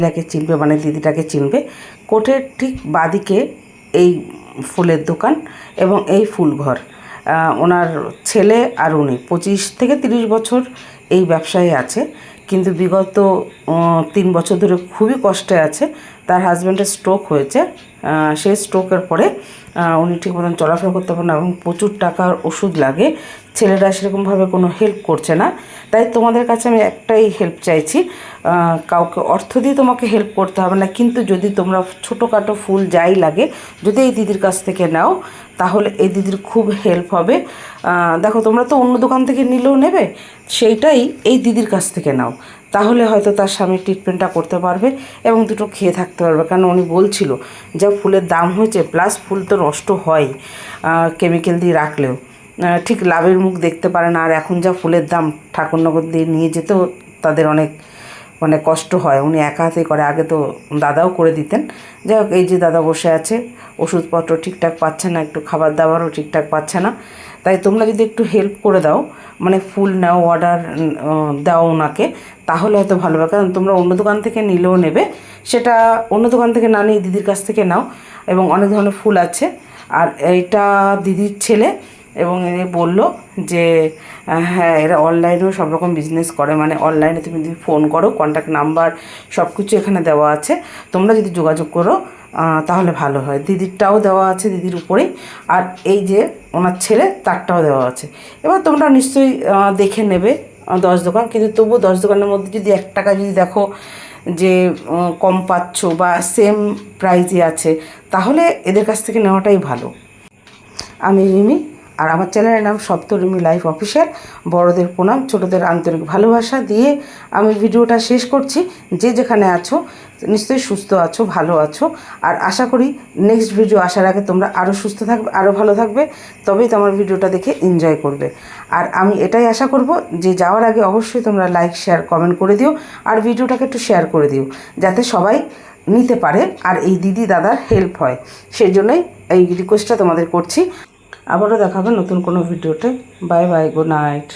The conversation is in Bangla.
মহিলাকে চিনবে, মানে দিদিটাকে চিনবে। কোর্টের ঠিক বাদিকে এই ফুলের দোকান এবং এই ফুলঘর। ওনার ছেলে আর উনি 25 থেকে 30 বছর এই ব্যবসায় আছে, কিন্তু বিগত 3 বছর ধরে খুবই কষ্টে আছে। তার হাজব্যান্ডের স্ট্রোক হয়েছে। সেই স্ট্রোকের পরে উনি ঠিক মতন চলাফেরা করতে পারেন না এবং প্রচুর টাকার ওষুধ লাগে। ছেলেরা সেরকমভাবে কোনো হেল্প করছে না। তাই তোমাদের কাছে আমি একটাই হেল্প চাইছি, কাউকে অর্থ দিয়ে তোমাকে হেল্প করতে হবে না, কিন্তু যদি তোমরা ছোটোখাটো ফুল যাই লাগে যদি এই দিদির কাছ থেকে নাও তাহলে এই দিদির খুব হেল্প হবে। দেখো, তোমরা তো অন্য দোকান থেকে নিলেও নেবে, সেইটাই এই দিদির কাছ থেকে নাও, তাহলে হয়তো তার স্বামীর ট্রিটমেন্টটা করতে পারবে এবং দুটো খেয়ে থাকতে পারবে। কারণ উনি বলছিল যা ফুলের দাম হয়েছে, প্লাস ফুল তো নষ্ট হয় কেমিক্যাল দিয়ে রাখলেও, ঠিক লাভের মুখ দেখতে পারে না। আর এখন যা ফুলের দাম, ঠাকুরনগর দিয়ে নিয়ে যেতেও তাদের অনেক মানে কষ্ট হয়। উনি একা হাতেই করে, আগে তো দাদাও করে দিতেন। যাই হোক, এই যে দাদা বসে আছে, ওষুধপত্র ঠিকঠাক পাচ্ছে না, একটু খাবার দাবারও ঠিকঠাক পাচ্ছে না। তাই তোমরা যদি একটু হেল্প করে দাও, মানে ফুল নাও, অর্ডার দাও ওনাকে, তাহলে হয়তো ভালো হবে। কারণ তোমরা অন্য দোকান থেকে নিলেও নেবে, সেটা অন্য দোকান থেকে না নিয়ে দিদির কাছ থেকে নাও। এবং অনেক ধরনের ফুল আছে। আর এইটা দিদির ছেলে, এবং এ বললো যে হ্যাঁ, এরা অনলাইনেও সব রকম বিজনেস করে, মানে অনলাইনে তুমি যদি ফোন করো, কন্ট্যাক্ট নাম্বার সব কিছু এখানে দেওয়া আছে, তোমরা যদি যোগাযোগ করো তাহলে ভালো হয়। দিদিরটাও দেওয়া আছে দিদির উপরেই, আর এই যে ওনার ছেলে তারটাও দেওয়া আছে। এবার তোমরা নিশ্চয়ই দেখে নেবে 10 দোকান, কিন্তু তবুও 10 দোকানের মধ্যে যদি 1 টাকা যদি দেখো যে কম পাচ্ছ বা সেম প্রাইজে আছে, তাহলে এদের কাছ থেকে নেওয়াটাই ভালো। আমি রিমি, আর আমার চ্যানেলের নাম সপ্তরিমি লাইফ অফিসিয়াল। বড়দের প্রণাম, ছোটদের আন্তরিক ভালোবাসা দিয়ে আমি ভিডিওটা শেষ করছি। যে যেখানে আছো নিশ্চয়ই সুস্থ আছো, ভালো আছো, আর আশা করি নেক্সট ভিডিও আসার আগে তোমরা আরও সুস্থ থাকবে, আরও ভালো থাকবে, তবেই তো আমার ভিডিওটা দেখে এনজয় করবে। আর আমি এটাই আশা করব যে যাওয়ার আগে অবশ্যই তোমরা লাইক, শেয়ার, কমেন্ট করে দিও, আর ভিডিওটাকে একটু শেয়ার করে দিও, যাতে সবাই নিতে পারে আর এই দিদি দাদার হেল্প হয়। সেই জন্যই এই রিকোয়েস্টটা তোমাদের করছি। আবারও দেখাবে নতুন কোনো ভিডিওতে। Bye bye, good night.